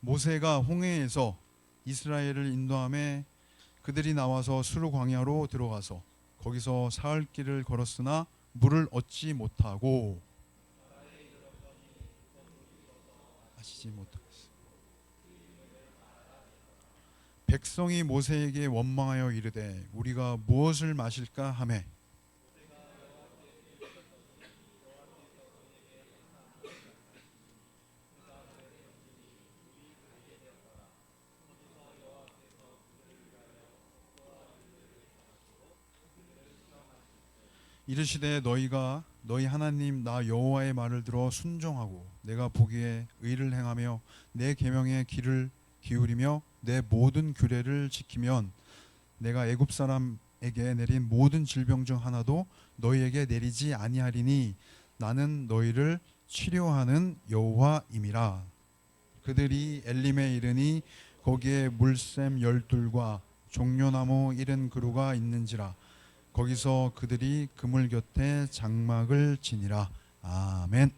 모세가 홍해에서 이스라엘을 인도함에 그들이 나와서 수르 광야로 들어가서 거기서 사흘 길을 걸었으나 물을 얻지 못하고 마시지 못하였어. 백성이 모세에게 원망하여 이르되 우리가 무엇을 마실까 하매 이르시되 너희가 너희 하나님 나 여호와의 말을 들어 순종하고 내가 보기에 의를 행하며 내 계명에 귀를 기울이며 내 모든 규례를 지키면 내가 애굽 사람에게 내린 모든 질병 중 하나도 너희에게 내리지 아니하리니 나는 너희를 치료하는 여호와임이라. 그들이 엘림에 이르니 거기에 물샘 12과 종려나무 70그루가 있는지라. 거기서 그들이 그물 곁에 장막을 지니라. 아멘.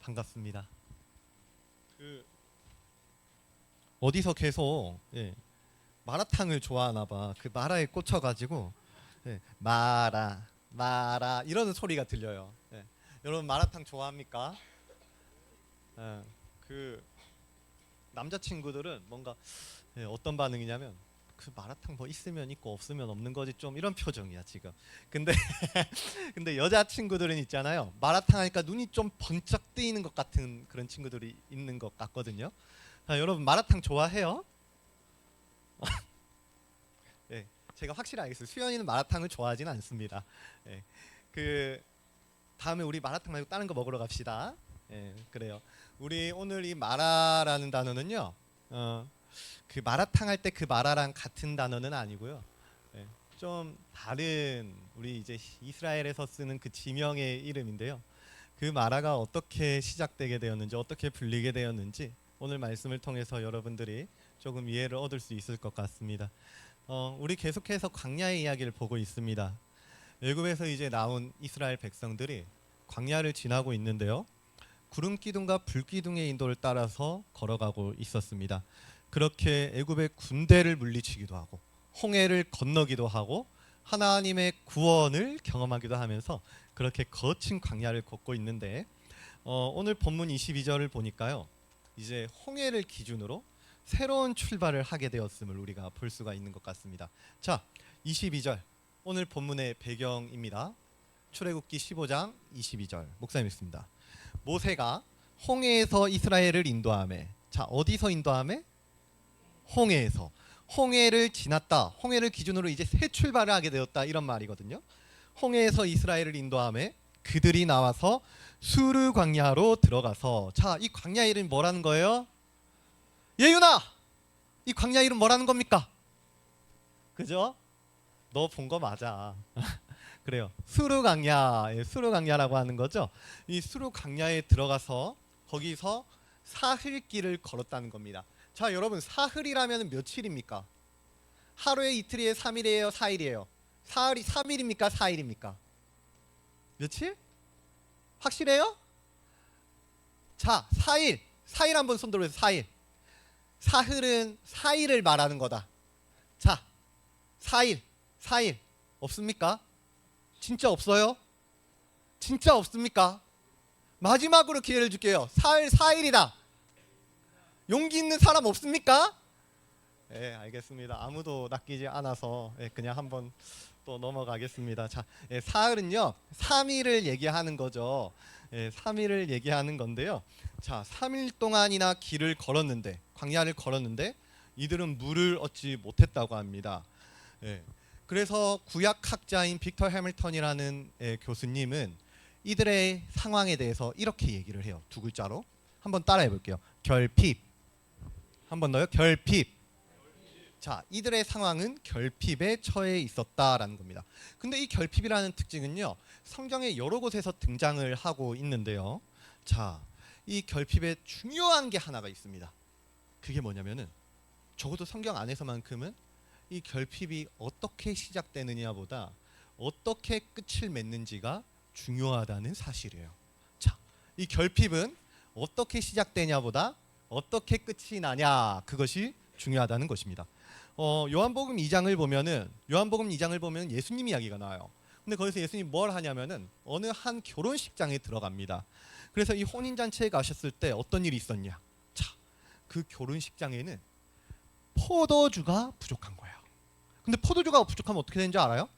반갑습니다. 어디서 계속 마라탕을 좋아하나 봐. 그 마라에 꽂혀가지고 마라 이러는 소리가 들려요. 여러분 마라탕 좋아합니까? 그 남자친구들은 뭔가 어떤 반응이냐면 그 마라탕 뭐 있으면 있고 없으면 없는 거지 좀 이런 표정이야 지금. 근데 근데 여자친구들은 있잖아요. 마라탕 하니까 눈이 좀 번쩍 뜨이는 것 같은 그런 친구들이 있는 것 같거든요. 여러분 마라탕 좋아해요? 제가 확실히 알겠어요. 수연이는 마라탕을 좋아하지는 않습니다. 그 다음에 우리 마라탕 말고 다른 거 먹으러 갑시다. 그래요. 우리 오늘 이 마라라는 단어는요. 그 마라탕 할 때 그 마라랑 같은 단어는 아니고요. 좀 다른 우리 이제 이스라엘에서 쓰는 그 지명의 이름인데요. 그 마라가 어떻게 시작되게 되었는지 어떻게 불리게 되었는지 오늘 말씀을 통해서 여러분들이 조금 이해를 얻을 수 있을 것 같습니다. 우리 계속해서 광야의 이야기를 보고 있습니다. 애굽에서 이제 나온 이스라엘 백성들이 광야를 지나고 있는데요. 구름 기둥과 불 기둥의 인도를 따라서 걸어가고 있었습니다. 그렇게 애굽의 군대를 물리치기도 하고 홍해를 건너기도 하고 하나님의 구원을 경험하기도 하면서 그렇게 거친 광야를 걷고 있는데 오늘 본문 22절을 보니까요. 이제 홍해를 기준으로 새로운 출발을 하게 되었음을 우리가 볼 수가 있는 것 같습니다. 자, 22절 오늘 본문의 배경입니다. 출애굽기 15장 22절 목사님 읽습니다. 모세가 홍해에서 이스라엘을 인도하매. 자, 어디서 인도하매? 홍해에서. 홍해를 지났다. 홍해를 기준으로 이제 새 출발을 하게 되었다 이런 말이거든요. 홍해에서 이스라엘을 인도하매 그들이 나와서 수르 광야로 들어가서. 자, 이 광야 이름이 뭐라는 거예요? 예윤아, 이 광야 이름 뭐라는 겁니까? 그죠? 너 본 거 맞아. 그래요. 수르 광야, 수르 광야라고 하는 거죠. 이 수르 광야에 들어가서 거기서 사흘길을 걸었다는 겁니다. 자, 여러분 사흘이라면 며칠입니까? 하루에 이틀이에요, 3일이에요, 4일이에요? 사흘이 3일입니까, 4일입니까? 며칠? 확실해요? 자, 4일. 4일 한번 손 들어보세요. 4일. 사흘은 4일을 말하는 거다. 자, 4일. 4일. 없습니까? 진짜 없어요? 진짜 없습니까? 마지막으로 기회를 줄게요. 사흘 4일이다. 용기 있는 사람 없습니까? 알겠습니다. 아무도 낚이지 않아서 그냥 한번 또 넘어가겠습니다. 자, 사흘은요 3일을 얘기하는 거죠. 3일을 얘기하는 건데요. 자, 3일 동안이나 길을 걸었는데, 광야를 걸었는데 이들은 물을 얻지 못했다고 합니다. 그래서 구약학자인 빅터 해밀턴이라는 교수님은 이들의 상황에 대해서 이렇게 얘기를 해요. 두 글자로 한번 따라해 볼게요. 결핍. 한 번 더요. 결핍. 자, 이들의 상황은 결핍에 처해 있었다라는 겁니다. 근데 이 결핍이라는 특징은요, 성경의 여러 곳에서 등장을 하고 있는데요. 자, 이 결핍에 중요한 게 하나가 있습니다. 그게 뭐냐면은 적어도 성경 안에서만큼은 이 결핍이 어떻게 시작되느냐보다 어떻게 끝을 맺는지가 중요하다는 사실이에요. 자, 이 결핍은 어떻게 시작되냐보다 어떻게 끝이 나냐, 그것이 중요하다는 것입니다. 요한복음 2장을 보면 예수님 이야기가 나와요. 근데 거기서 예수님이 뭘 하냐면은 어느 한 결혼식장에 들어갑니다. 그래서 이 혼인잔치에 가셨을 때 어떤 일이 있었냐? 자, 그 결혼식장에는 포도주가 부족한 거예요. 근데 포도주가 부족하면 어떻게 되는지 알아요?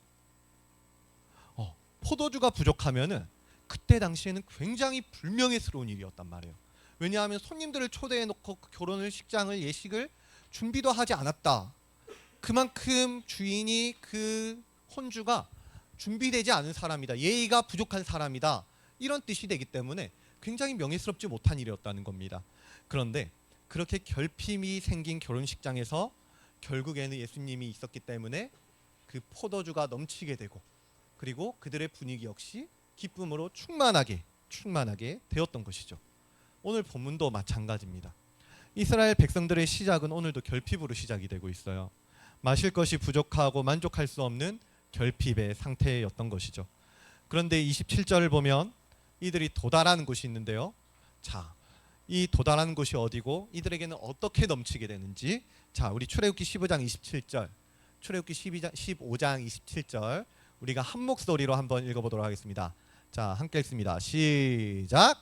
포도주가 부족하면은 그때 당시에는 굉장히 불명예스러운 일이었단 말이에요. 왜냐하면 손님들을 초대해 놓고 결혼을 식장을 예식을 준비도 하지 않았다. 그만큼 주인이 그 혼주가 준비되지 않은 사람이다. 예의가 부족한 사람이다. 이런 뜻이 되기 때문에 굉장히 명예스럽지 못한 일이었다는 겁니다. 그런데 그렇게 결핍이 생긴 결혼식장에서 결국에는 예수님이 있었기 때문에 그 포도주가 넘치게 되고, 그리고 그들의 분위기 역시 기쁨으로 충만하게 되었던 것이죠. 오늘 본문도 마찬가지입니다. 이스라엘 백성들의 시작은 오늘도 결핍으로 시작이 되고 있어요. 마실 것이 부족하고 만족할 수 없는 결핍의 상태였던 것이죠. 그런데 27절을 보면 이들이 도달하는 곳이 있는데요. 자, 이 도달하는 곳이 어디고 이들에게는 어떻게 넘치게 되는지, 자, 우리 출애굽기 15장 27절, 출애굽기 15장 27절 우리가 한 목소리로 한번 읽어보도록 하겠습니다. 자, 함께 읽습니다. 시작.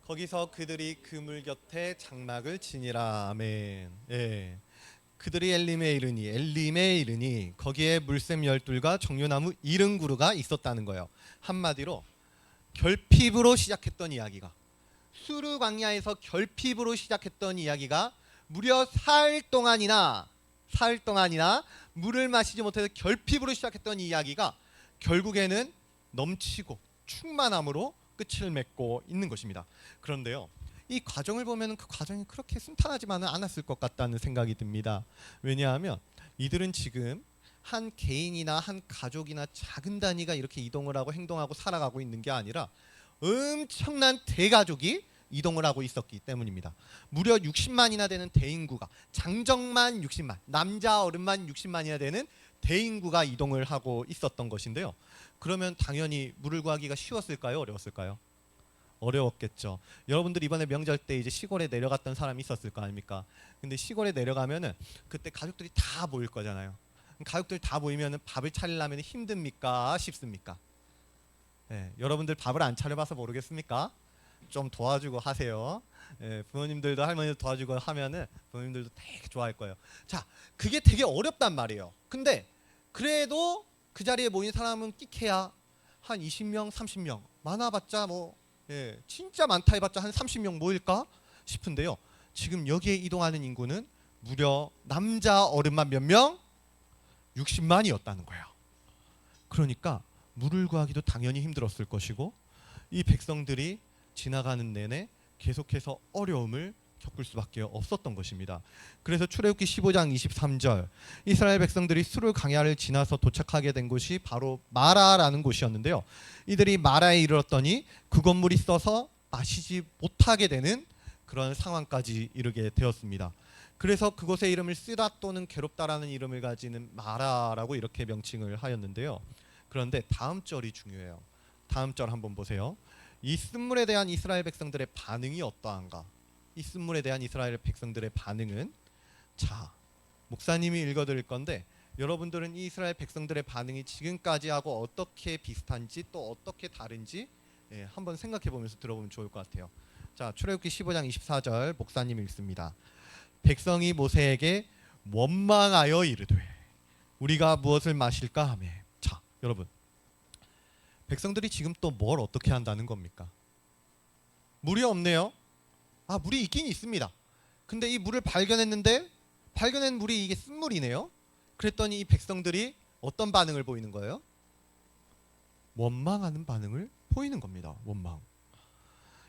거기서 그들이 그물 곁에 장막을 치니라. 아멘. 예. 그들이 엘림에 이르니 거기에 물샘 12과 정류나무 70그루가 있었다는 거예요. 한마디로 결핍으로 시작했던 이야기가, 수르 광야에서 결핍으로 시작했던 이야기가 무려 사흘 동안이나 물을 마시지 못해서 결핍으로 시작했던 이야기가 결국에는 넘치고 충만함으로 끝을 맺고 있는 것입니다. 그런데요, 이 과정을 보면 그 과정이 그렇게 순탄하지만은 않았을 것 같다는 생각이 듭니다. 왜냐하면 이들은 지금 한 개인이나 한 가족이나 작은 단위가 이렇게 이동을 하고 행동하고 살아가고 있는 게 아니라 엄청난 대가족이 이동을 하고 있었기 때문입니다. 무려 60만이나 되는 대인구가, 장정만 60만, 남자 어른만 60만이나 되는 대인구가 이동을 하고 있었던 것인데요. 그러면 당연히 물을 구하기가 쉬웠을까요? 어려웠을까요? 어려웠겠죠. 여러분들 이번에 명절 때 이제 시골에 내려갔던 사람이 있었을 거 아닙니까? 근데 시골에 내려가면은 그때 가족들이 다 모일 거잖아요. 가족들 다 모이면은 밥을 차리려면 힘듭니까? 쉽습니까? 네, 여러분들 밥을 안 차려봐서 모르겠습니까? 좀 도와주고 하세요. 예, 부모님들도 할머니도 도와주고 하면은 부모님들도 되게 좋아할 거예요. 자, 그게 되게 어렵단 말이에요. 근데 그래도 그 자리에 모인 사람은 끼케야 한 20명, 30명, 많아봤자 진짜 많다 해봤자 한 30명 모일까 싶은데요. 지금 여기에 이동하는 인구는 무려 남자 어른만 몇 명? 60만이었다는 거예요. 그러니까 물을 구하기도 당연히 힘들었을 것이고, 이 백성들이 지나가는 내내 계속해서 어려움을 겪을 수밖에 없었던 것입니다. 그래서 출애굽기 15장 23절, 이스라엘 백성들이 수르 강야를 지나서 도착하게 된 곳이 바로 마라라는 곳이었는데요. 이들이 마라에 이르렀더니 그 건물이 써서 마시지 못하게 되는 그런 상황까지 이르게 되었습니다. 그래서 그곳의 이름을 쓰다 또는 괴롭다라는 이름을 가지는 마라라고 이렇게 명칭을 하였는데요. 그런데 다음 절이 중요해요. 다음 절 한번 보세요. 이 쓴물에 대한 이스라엘 백성들의 반응이 어떠한가? 이 쓴물에 대한 이스라엘 백성들의 반응은, 자, 목사님이 읽어드릴 건데 여러분들은 이 이스라엘 백성들의 반응이 지금까지 하고 어떻게 비슷한지 또 어떻게 다른지 한번 생각해 보면서 들어보면 좋을 것 같아요. 자, 출애굽기 15장 24절 목사님이 읽습니다. 백성이 모세에게 원망하여 이르되 우리가 무엇을 마실까 하며. 자, 여러분, 백성들이 지금 또 뭘 어떻게 한다는 겁니까? 물이 없네요. 물이 있긴 있습니다. 근데 이 물을 발견했는데 발견한 물이 이게 쓴물이네요. 그랬더니 이 백성들이 어떤 반응을 보이는 거예요? 원망하는 반응을 보이는 겁니다. 원망.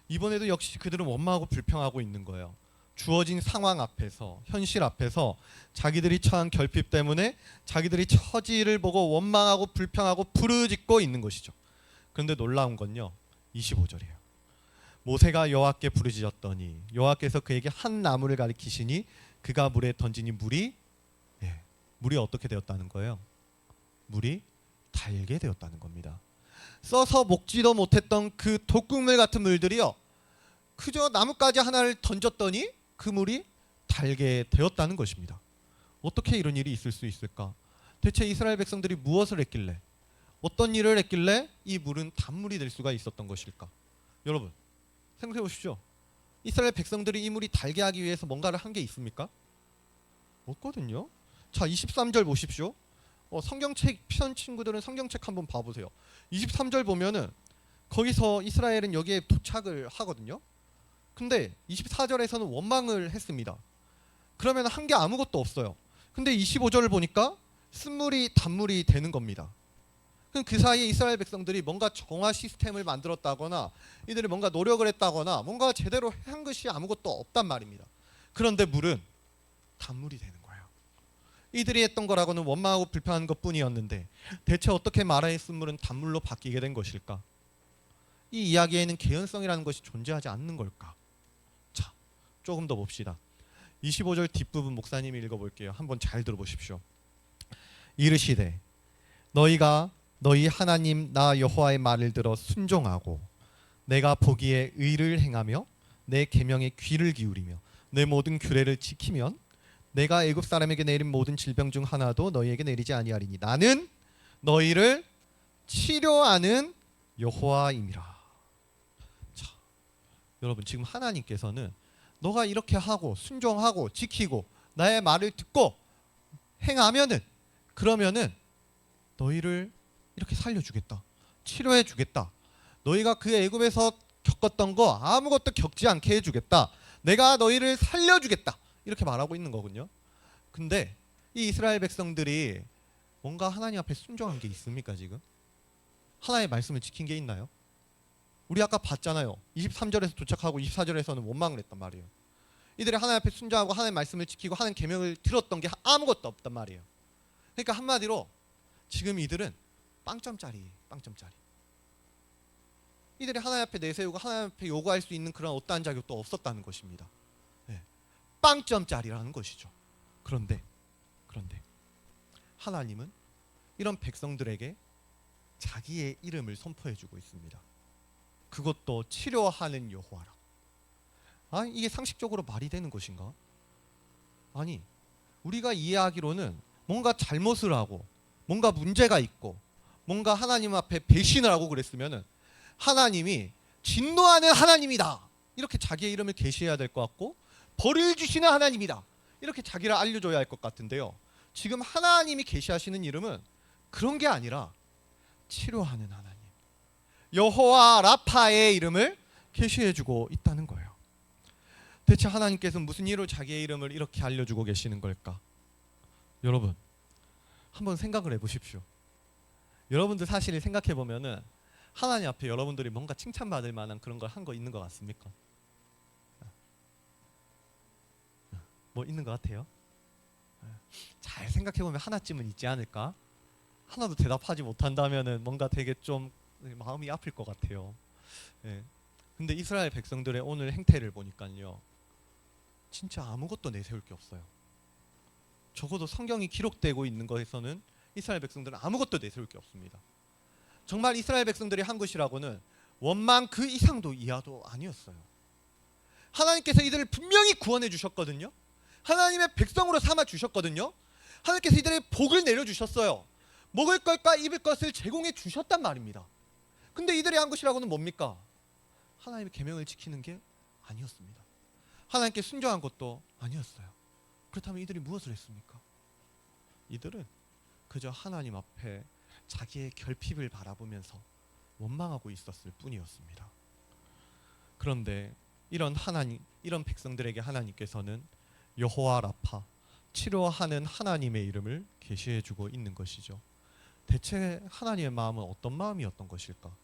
이번에도 역시 그들은 원망하고 불평하고 있는 거예요. 주어진 상황 앞에서, 현실 앞에서 자기들이 처한 결핍 때문에 자기들이 처지를 보고 원망하고 불평하고 부르짖고 있는 것이죠. 그런데 놀라운 건요, 25절이에요. 모세가 여호와께 부르짖었더니 여호와께서 그에게 한 나무를 가리키시니 그가 물에 던지니 물이 어떻게 되었다는 거예요? 물이 달게 되었다는 겁니다. 써서 먹지도 못했던 그 독극물 같은 물들이요, 그저 나뭇가지 하나를 던졌더니 그 물이 달게 되었다는 것입니다. 어떻게 이런 일이 있을 수 있을까? 대체 이스라엘 백성들이 무엇을 했길래, 어떤 일을 했길래 이 물은 단물이 될 수가 있었던 것일까? 여러분 생각해 보십시오. 이스라엘 백성들이 이 물이 달게 하기 위해서 뭔가를 한 게 있습니까? 없거든요. 자, 23절 보십시오. 성경책 편 친구들은 성경책 한번 봐보세요. 23절 보면은 거기서 이스라엘은 여기에 도착을 하거든요. 근데 24절에서는 원망을 했습니다. 그러면 한 게 아무것도 없어요. 근데 25절을 보니까 쓴물이 단물이 되는 겁니다. 그럼 그 사이에 이스라엘 백성들이 뭔가 정화 시스템을 만들었다거나 이들이 뭔가 노력을 했다거나 뭔가 제대로 한 것이 아무것도 없단 말입니다. 그런데 물은 단물이 되는 거예요. 이들이 했던 거라고는 원망하고 불평한 것뿐이었는데 대체 어떻게 마라의 쓴물은 단물로 바뀌게 된 것일까? 이 이야기에는 개연성이라는 것이 존재하지 않는 걸까? 자, 조금 더 봅시다. 25절 뒷부분 목사님이 읽어볼게요. 한번 잘 들어보십시오. 이르시되 너희가 너희 하나님 나 여호와의 말을 들어 순종하고 내가 보기에 의를 행하며 내 계명에 귀를 기울이며 내 모든 규례를 지키면 내가 애굽 사람에게 내린 모든 질병 중 하나도 너희에게 내리지 아니하리니 나는 너희를 치료하는 여호와임이라. 자, 여러분 지금 하나님께서는 너가 이렇게 하고 순종하고 지키고 나의 말을 듣고 행하면은, 그러면은 너희를 이렇게 살려주겠다, 치료해주겠다, 너희가 그 애굽에서 겪었던 거 아무것도 겪지 않게 해주겠다, 내가 너희를 살려주겠다, 이렇게 말하고 있는 거군요. 근데 이 이스라엘 백성들이 뭔가 하나님 앞에 순종한 게 있습니까? 지금 하나님의 말씀을 지킨 게 있나요? 우리 아까 봤잖아요. 23절에서 도착하고 24절에서는 원망을 했단 말이에요. 이들이 하나님 앞에 순종하고 하나님의 말씀을 지키고 하나님 계명을 들었던 게 아무것도 없단 말이에요. 그러니까 한마디로 지금 이들은 빵점짜리. 이들이 하나님 앞에 내세우고 하나님 앞에 요구할 수 있는 그런 어떠한 자격도 없었다는 것입니다. 네. 빵점짜리라는 것이죠. 그런데 하나님은 이런 백성들에게 자기의 이름을 선포해주고 있습니다. 그것도 치료하는 여호와라. 아니, 이게 상식적으로 말이 되는 것인가? 아니, 우리가 이해하기로는 뭔가 잘못을 하고 뭔가 문제가 있고 뭔가 하나님 앞에 배신을 하고 그랬으면은 하나님이 진노하는 하나님이다, 이렇게 자기의 이름을 계시해야 될 것 같고, 벌을 주시는 하나님이다, 이렇게 자기를 알려줘야 할 것 같은데요. 지금 하나님이 계시하시는 이름은 그런 게 아니라 치료하는 하나님, 여호와 라파의 이름을 계시해주고 있다는 거예요. 대체 하나님께서 무슨 이유로 자기의 이름을 이렇게 알려주고 계시는 걸까? 여러분 한번 생각을 해보십시오. 여러분들 사실 생각해 보면은 하나님 앞에 여러분들이 뭔가 칭찬받을 만한 그런 걸 한 거 있는 것 같습니까? 뭐 있는 것 같아요? 잘 생각해 보면 하나쯤은 있지 않을까? 하나도 대답하지 못한다면은 뭔가 되게 좀 마음이 아플 것 같아요. 예. 근데 이스라엘 백성들의 오늘 행태를 보니까요, 진짜 아무것도 내세울 게 없어요. 적어도 성경이 기록되고 있는 것에서는 이스라엘 백성들은 아무것도 내세울 게 없습니다. 정말 이스라엘 백성들이 한 것이라고는 원망 그 이상도 이하도 아니었어요. 하나님께서 이들을 분명히 구원해 주셨거든요. 하나님의 백성으로 삼아 주셨거든요. 하나님께서 이들의 복을 내려 주셨어요. 먹을 것과 입을 것을 제공해 주셨단 말입니다. 근데 이들이 한 것이라고는 뭡니까? 하나님의 계명을 지키는 게 아니었습니다. 하나님께 순종한 것도 아니었어요. 그렇다면 이들이 무엇을 했습니까? 이들은 그저 하나님 앞에 자기의 결핍을 바라보면서 원망하고 있었을 뿐이었습니다. 그런데 이런 백성들에게 하나님께서는 여호와 라파, 치료하는 하나님의 이름을 계시해 주고 있는 것이죠. 대체 하나님의 마음은 어떤 마음이었던 것일까?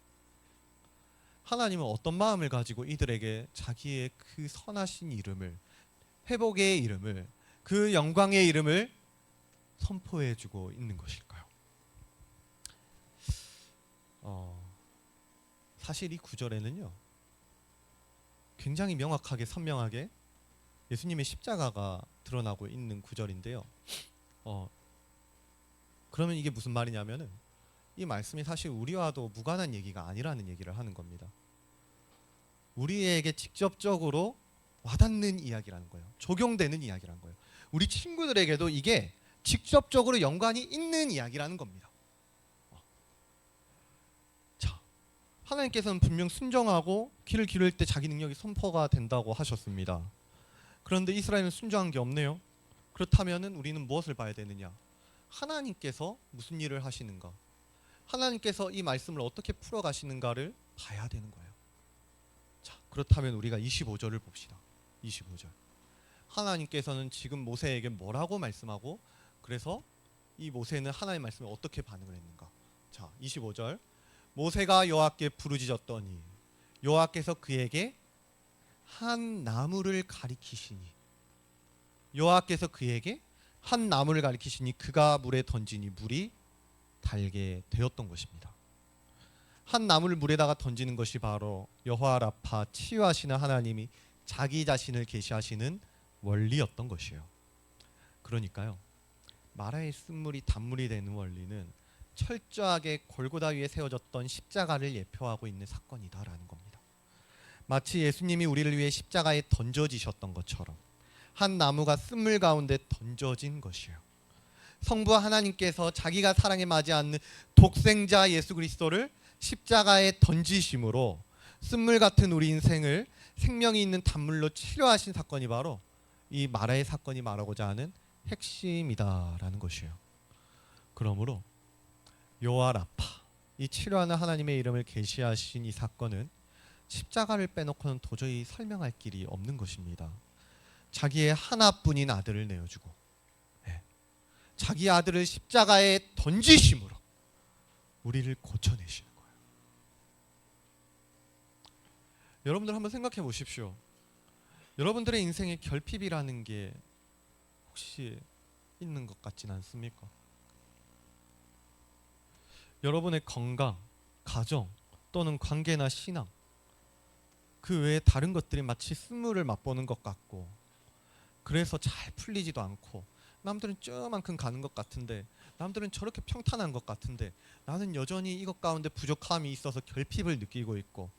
하나님은 어떤 마음을 가지고 이들에게 자기의 그 선하신 이름을, 회복의 이름을, 그 영광의 이름을 선포해 주고 있는 것일까요? 사실 이 구절에는요, 굉장히 명확하게 선명하게 예수님의 십자가가 드러나고 있는 구절인데요. 그러면 이게 무슨 말이냐면은 이 말씀이 사실 우리와도 무관한 얘기가 아니라는 얘기를 하는 겁니다. 우리에게 직접적으로 와닿는 이야기라는 거예요. 적용되는 이야기라는 거예요. 우리 친구들에게도 이게 직접적으로 연관이 있는 이야기라는 겁니다. 자, 하나님께서는 분명 순종하고 길을 기울일 때 자기 능력이 선포가 된다고 하셨습니다. 그런데 이스라엘은 순종한 게 없네요. 그렇다면은 우리는 무엇을 봐야 되느냐? 하나님께서 무슨 일을 하시는가? 하나님께서 이 말씀을 어떻게 풀어 가시는가를 봐야 되는 거예요. 자, 그렇다면 우리가 25절을 봅시다. 25절. 하나님께서는 지금 모세에게 뭐라고 말씀하고 그래서 이 모세는 하나님의 말씀에 어떻게 반응을 했는가? 자, 25절. 모세가 여호와께 부르짖었더니 여호와께서 그에게 한 나무를 가리키시니 여호와께서 그에게 한 나무를 가리키시니 그가 물에 던지니 물이 달게 되었던 것입니다. 한 나무를 물에다가 던지는 것이 바로 여호와 라파 치유하시는 하나님이 자기 자신을 계시하시는 원리였던 것이에요. 그러니까요, 마라의 쓴물이 단물이 되는 원리는 철저하게 골고다 위에 세워졌던 십자가를 예표하고 있는 사건이다라는 겁니다. 마치 예수님이 우리를 위해 십자가에 던져지셨던 것처럼 한 나무가 쓴물 가운데 던져진 것이에요. 성부 하나님께서 자기가 사랑에 맞지 않는 독생자 예수 그리스도를 십자가에 던지심으로 쓴물 같은 우리 인생을 생명이 있는 단물로 치료하신 사건이 바로 이 마라의 사건이 말하고자 하는 핵심이다라는 것이에요. 그러므로 여호와 라파, 이 치료하는 하나님의 이름을 계시하신 이 사건은 십자가를 빼놓고는 도저히 설명할 길이 없는 것입니다. 자기의 하나뿐인 아들을 내어주고 자기 아들을 십자가에 던지심으로 우리를 고쳐내시는 거예요. 여러분들 한번 생각해 보십시오. 여러분들의 인생에 결핍이라는 게 혹시 있는 것 같진 않습니까? 여러분의 건강, 가정 또는 관계나 신앙, 그 외에 다른 것들이 마치 쓴물을 맛보는 것 같고 그래서 잘 풀리지도 않고 남들은 저만큼 가는 것 같은데 남들은 저렇게 평탄한 것 같은데 나는 여전히 이것 가운데 부족함이 있어서 결핍을 느끼고 있고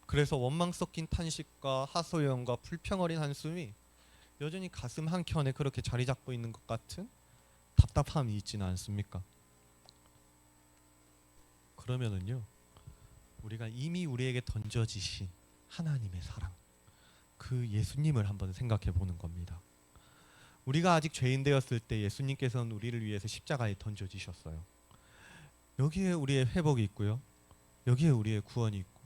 그래서 원망 섞인 탄식과 하소연과 불평 어린 한숨이 여전히 가슴 한켠에 그렇게 자리 잡고 있는 것 같은 답답함이 있지는 않습니까? 그러면은요, 우리가 이미 우리에게 던져지신 하나님의 사랑, 그 예수님을 한번 생각해 보는 겁니다. 우리가 아직 죄인 되었을 때 예수님께서는 우리를 위해서 십자가에 던져지셨어요. 여기에 우리의 회복이 있고요, 여기에 우리의 구원이 있고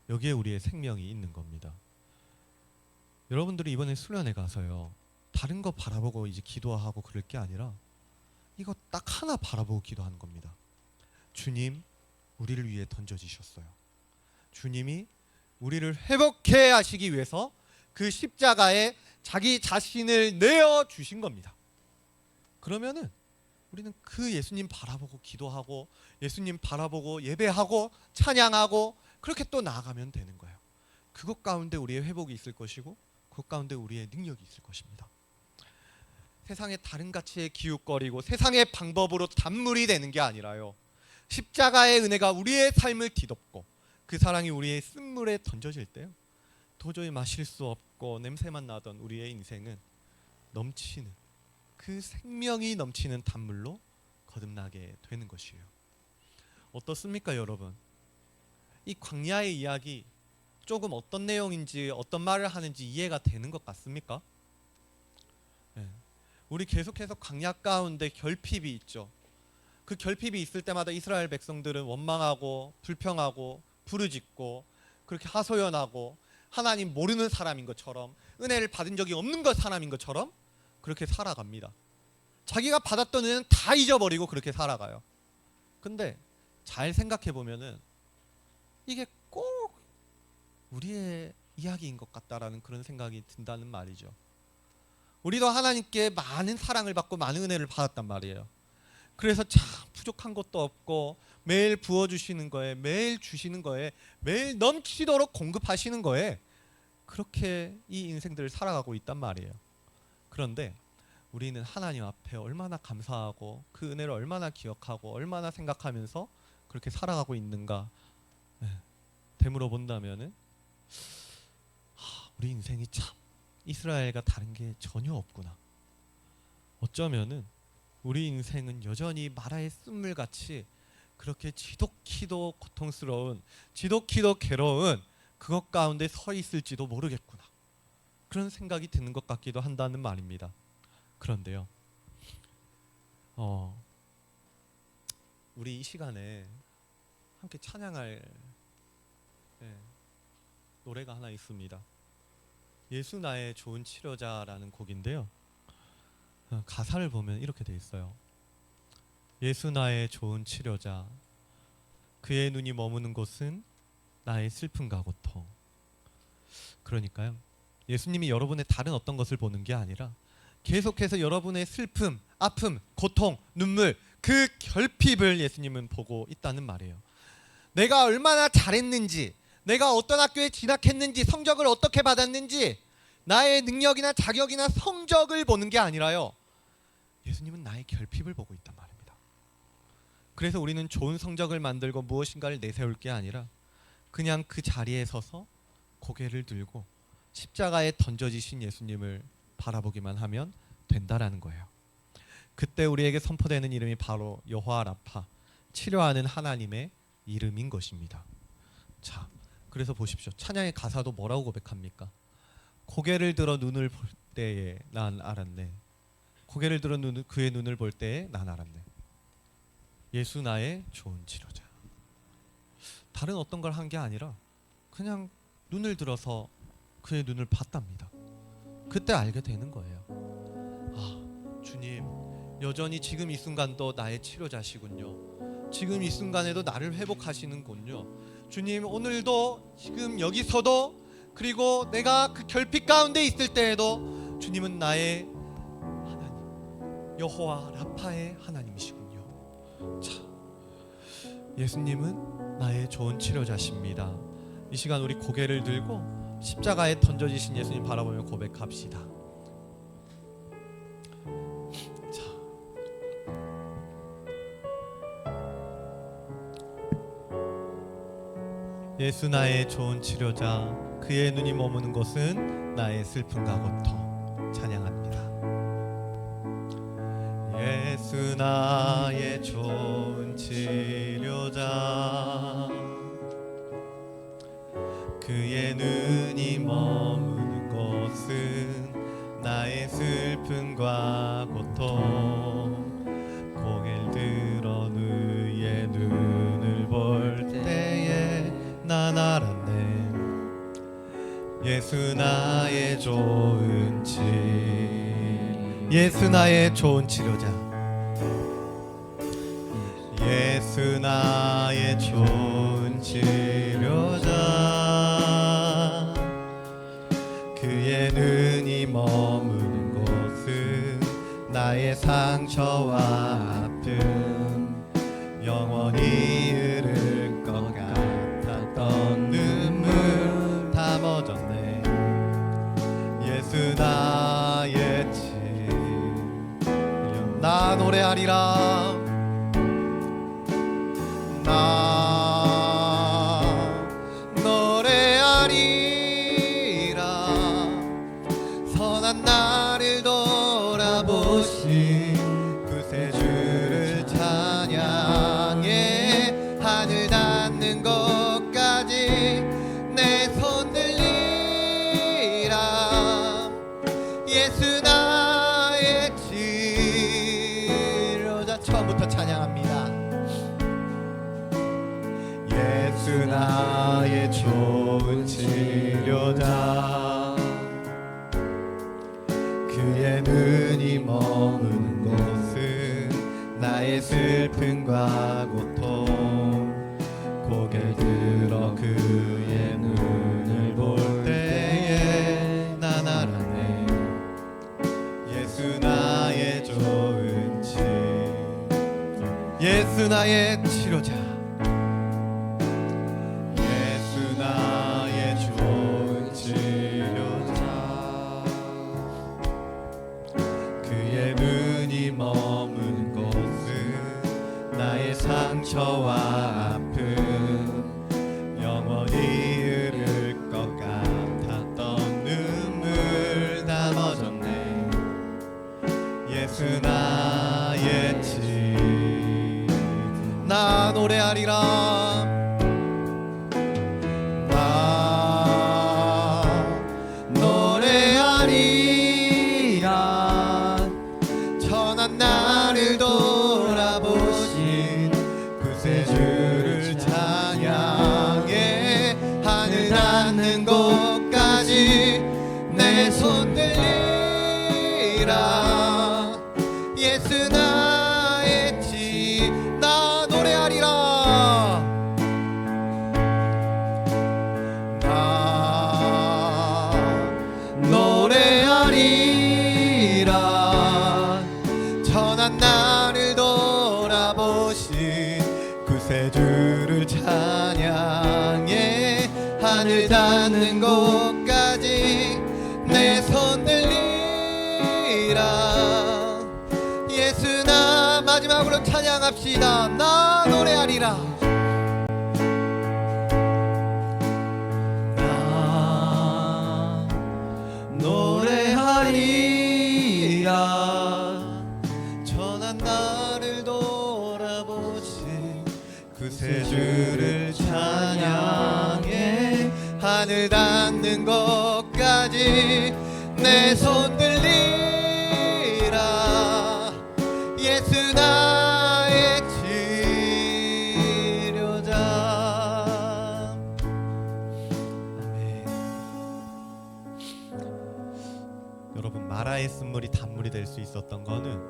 여기에 우리의 생명이 있는 겁니다. 여러분들이 이번에 수련회 가서요, 다른 거 바라보고 이제 기도하고 그럴 게 아니라 이거 딱 하나 바라보고 기도하는 겁니다. 주님, 우리를 위해 던져지셨어요. 주님이 우리를 회복해 하시기 위해서 그 십자가에 자기 자신을 내어 주신 겁니다. 그러면은 우리는 그 예수님 바라보고 기도하고 예수님 바라보고 예배하고 찬양하고 그렇게 또 나아가면 되는 거예요. 그것 가운데 우리의 회복이 있을 것이고 그것 가운데 우리의 능력이 있을 것입니다. 세상의 다른 가치에 기웃거리고 세상의 방법으로 단물이 되는 게 아니라요, 십자가의 은혜가 우리의 삶을 뒤덮고 그 사랑이 우리의 쓴물에 던져질 때요, 도저히 마실 수 없고 냄새만 나던 우리의 인생은 넘치는, 그 생명이 넘치는 단물로 거듭나게 되는 것이에요. 어떻습니까, 여러분? 이 광야의 이야기 조금 어떤 내용인지 어떤 말을 하는지 이해가 되는 것 같습니까? 네. 우리 계속해서 광야 가운데 결핍이 있죠. 그 결핍이 있을 때마다 이스라엘 백성들은 원망하고 불평하고 부르짖고 그렇게 하소연하고 하나님 모르는 사람인 것처럼, 은혜를 받은 적이 없는 것 사람인 것처럼 그렇게 살아갑니다. 자기가 받았던 은혜는 다 잊어버리고 그렇게 살아가요. 근데 잘 생각해 보면은 이게 꼭 우리의 이야기인 것 같다라는 그런 생각이 든다는 말이죠. 우리도 하나님께 많은 사랑을 받고 많은 은혜를 받았단 말이에요. 그래서 참 부족한 것도 없고 매일 부어주시는 거에, 매일 주시는 거에, 매일 넘치도록 공급하시는 거에 그렇게 이 인생들을 살아가고 있단 말이에요. 그런데 우리는 하나님 앞에 얼마나 감사하고 그 은혜를 얼마나 기억하고 얼마나 생각하면서 그렇게 살아가고 있는가 되물어 본다면은 우리 인생이 참 이스라엘과 다른 게 전혀 없구나. 어쩌면은 우리 인생은 여전히 마라의 쓴물같이 그렇게 지독히도 고통스러운, 지독히도 괴로운 그것 가운데 서 있을지도 모르겠구나. 그런 생각이 드는 것 같기도 한다는 말입니다. 그런데요, 우리 이 시간에 함께 찬양할 노래가 하나 있습니다. 예수 나의 좋은 치료자라는 곡인데요. 가사를 보면 이렇게 돼 있어요. 예수 나의 좋은 치료자, 그의 눈이 머무는 곳은 나의 슬픔과 고통. 그러니까요, 예수님이 여러분의 다른 어떤 것을 보는 게 아니라 계속해서 여러분의 슬픔, 아픔, 고통, 눈물, 그 결핍을 예수님은 보고 있다는 말이에요. 내가 얼마나 잘했는지, 내가 어떤 학교에 진학했는지, 성적을 어떻게 받았는지, 나의 능력이나 자격이나 성적을 보는 게 아니라요, 예수님은 나의 결핍을 보고 있단 말입니다. 그래서 우리는 좋은 성적을 만들고 무엇인가를 내세울 게 아니라 그냥 그 자리에 서서 고개를 들고 십자가에 던져지신 예수님을 바라보기만 하면 된다라는 거예요. 그때 우리에게 선포되는 이름이 바로 여호와 라파, 치료하는 하나님의 이름인 것입니다. 자, 그래서 보십시오. 찬양의 가사도 뭐라고 고백합니까? 고개를 들어 눈을 볼 때에 난 알았네. 고개를 들어 그의 눈을 볼 때에 난 알았네. 예수 나의 좋은 치료자. 다른 어떤 걸 한 게 아니라 그냥 눈을 들어서 그의 눈을 봤답니다. 그때 알게 되는 거예요. 아, 주님 여전히 지금 이 순간도 나의 치료자시군요. 지금 이 순간에도 나를 회복하시는군요. 주님 오늘도 지금 여기서도, 그리고 내가 그 결핍 가운데 있을 때에도 주님은 나의 하나님, 여호와 라파의 하나님이시군요. 자, 예수님은 나의 좋은 치료자십니다. 이 시간 우리 고개를 들고 십자가에 던져지신 예수님 바라보며 고백합시다. 자, 예수 나의 좋은 치료자, 그의 눈이 머무는 곳은 나의 슬픔과 고통. 찬양합니다. 예수 나의 좋은 치료자, 그의 눈이 머무는 곳은 나의 슬픔과 고통. 고개를 들어 그의 눈을 볼 때에 난 알았네. 예수 나의 좋은 예수 나의 좋은 치료자, 예수 나의 좋은 치료자, 그의 눈이 머무는 곳은 나의 상처와 아픔, 영원히 흐를 것 같았던 눈물 다 멎었네. 예수 나의 치료, 나 노래하리라. 나 노래하리라. 선한 나를 돌아보신 그새 주를 찬양해. 하늘 닿는 곳까지 내 손 들리라. 예수 나의 치료자. 처음부터 찬양합니다. 예수 나의 좋은 치료자, 그의 눈이 머무는 곳은 나의 슬픔과 고통. 고개를 들어 그의 눈을 볼 때에 난 알았네. 예수 나의 좋은 치료자, 예수 나의 치료자, 예수 나의 좋은 치료자, 노래하리라. 나 노래하리라. 천한 나를 돌아보신 구세주를 찬양해. 하늘 닿는 곳까지 내 손 들리라. 예수 나의 지. 나 노래하리라. 나 노래하리라. 천한 나를 돌아보신 구세주를 찬양해. 하늘 닿는 곳까지 내 손 들리라. 예수 나. 마지막으로 찬양합시다. 나 노래하리라. 나 노래하리라. 천한 나를 돌아보신 구세주를 찬양해. 하늘 닿는 곳까지 내 손 들리라. 예수 나의 치료자. 아멘. 여러분, 마라의 쓴물이 단물이 될 수 있었던 거는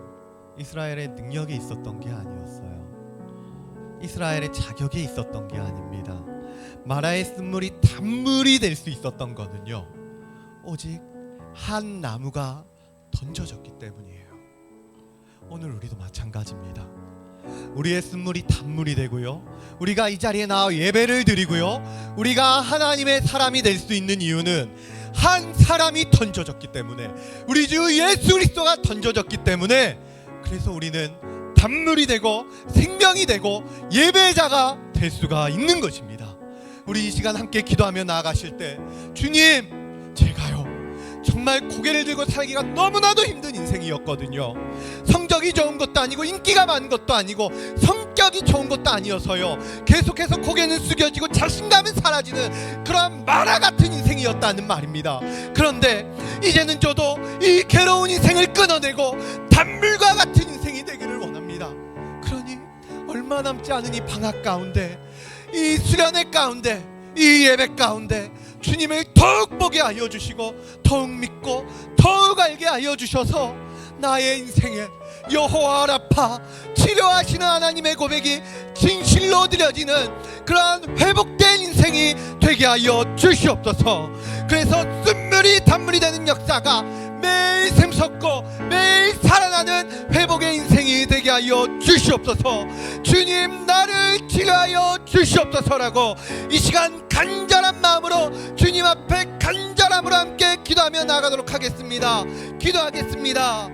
이스라엘의 능력에 있었던 게 아니었어요. 이스라엘의 자격에 있었던 게 아닙니다. 마라의 쓴물이 단물이 될 수 있었던 거는요, 오직 한 나무가 던져졌기 때문이에요. 오늘 우리도 마찬가지입니다. 우리의 쓴물이 단물이 되고요, 우리가 이 자리에 나와 예배를 드리고요, 우리가 하나님의 사람이 될 수 있는 이유는 한 사람이 던져졌기 때문에, 우리 주 예수 그리스도가 던져졌기 때문에, 그래서 우리는 단물이 되고 생명이 되고 예배자가 될 수가 있는 것입니다. 우리 이 시간 함께 기도하며 나아가실 때, 주님, 제가요 정말 고개를 들고 살기가 너무나도 힘든 인생이었거든요. 성적이 좋은 것도 아니고 인기가 많은 것도 아니고 성격이 좋은 것도 아니어서요, 계속해서 고개는 숙여지고 자신감은 사라지는 그런 마라 같은 인생이었다는 말입니다. 그런데 이제는 저도 이 괴로운 인생을 끊어내고 단물과 같은 인생이 되기를 원합니다. 그러니 얼마 남지 않은 이 방학 가운데, 이 수련회 가운데, 이 예배 가운데 주님을 더욱 보게 하여 주시고 더욱 믿고 더욱 알게 하여 주셔서 나의 인생에 여호와 라파, 치료하시는 하나님의 고백이 진실로 드려지는 그러한 회복된 인생이 되게 하여 주시옵소서. 그래서 쓴물이 단물이 되는 역사가 매일 샘솟고 매일 살아나는 회복의 인생이 되게 하여 주시옵소서. 주님, 나를 치료하여 주시옵소서라고 이 시간 간절한 마음으로 주님 앞에 간절함으로 함께 기도하며 나가도록 하겠습니다. 기도하겠습니다.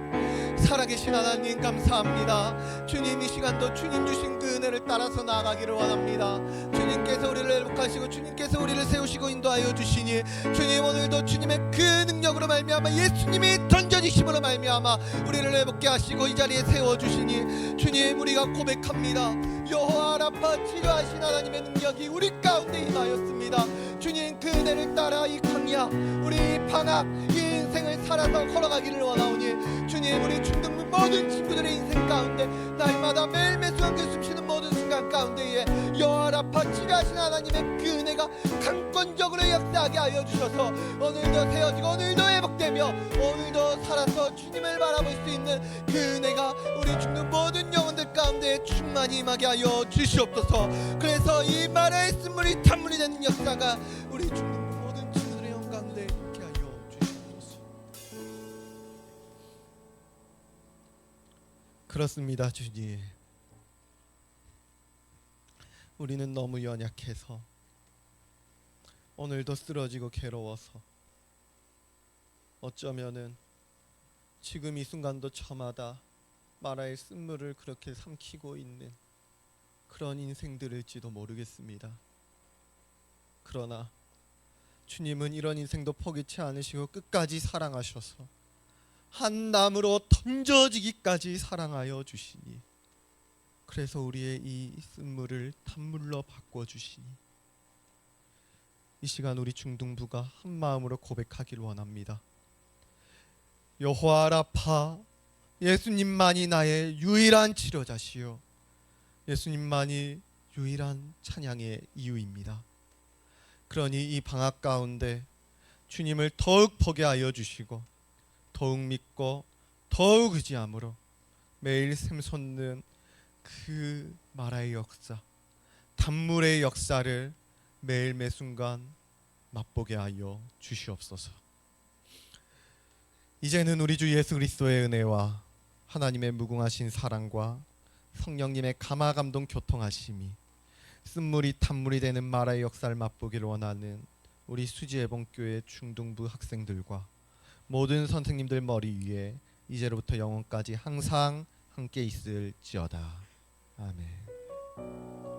살아계신 하나님, 감사합니다. 주님, 이 시간도 주님 주신 그 은혜를 따라서 나아가기를 원합니다. 주님께서 우리를 회복하시고 주님께서 우리를 세우시고 인도하여 주시니, 주님, 오늘도 주님의 그 능력으로 말미암아, 예수님이 던져지심으로 말미암아 우리를 회복케 하시고 이 자리에 세워주시니, 주님, 우리가 고백합니다. 여호와 라파, 치료하신 하나님의 능력이 우리 가운데 임하였습니다. 주님, 그 은혜를 따라 이 광야, 우리 방학, 이 인생을 살아서 걸어가기를 원하오니, 주님, 우리 죽는 모든 친구들의 인생 가운데 날마다 매일 매순간 그 숨쉬는 모든 순간 가운데에 여호와 라파, 치료하신 하나님의 그 은혜가 강권적으로 역사하게 하여 주셔서 오늘도 세워지고 오늘도 회복되며 오늘도 살아서 주님을 바라볼 수 있는 그 은혜가 우리 죽는 모든 영혼들 가운데 충만히 임하게 하여 주시옵소서. 그래서 이 말의 쓴물이 단물이 되는 역사가 우리 죽는 모든 친구들의 영혼 가운데 있게 하여 주시옵소서. 그렇습니다. 주님, 우리는 너무 연약해서 오늘도 쓰러지고 괴로워서 어쩌면은 지금 이 순간도 저마다 마라의 쓴물을 그렇게 삼키고 있는 그런 인생들일지도 모르겠습니다. 그러나 주님은 이런 인생도 포기치 않으시고 끝까지 사랑하셔서 한 나무로 던져지기까지 사랑하여 주시니, 그래서 우리의 이 쓴물을 단물로 바꿔주시니 이 시간 우리 중등부가 한 마음으로 고백하기를 원합니다. 여호와 라파, 예수님만이 나의 유일한 치료자시요 예수님만이 유일한 찬양의 이유입니다. 그러니 이 방학 가운데 주님을 더욱 보게 하여 주시고 더욱 믿고 더욱 의지함으로 매일 샘솟는 그 마라의 역사, 단물의 역사를 매일 매순간 맛보게 하여 주시옵소서. 이제는 우리 주 예수 그리스도의 은혜와 하나님의 무궁하신 사랑과 성령님의 감화 감동 교통하심이 쓴물이 단물이 되는 마라의 역사를 맛보기를 원하는 우리 수지예봉교회 중등부 학생들과 모든 선생님들 머리 위에 이제로부터 영원까지 항상 함께 있을지어다. 아멘.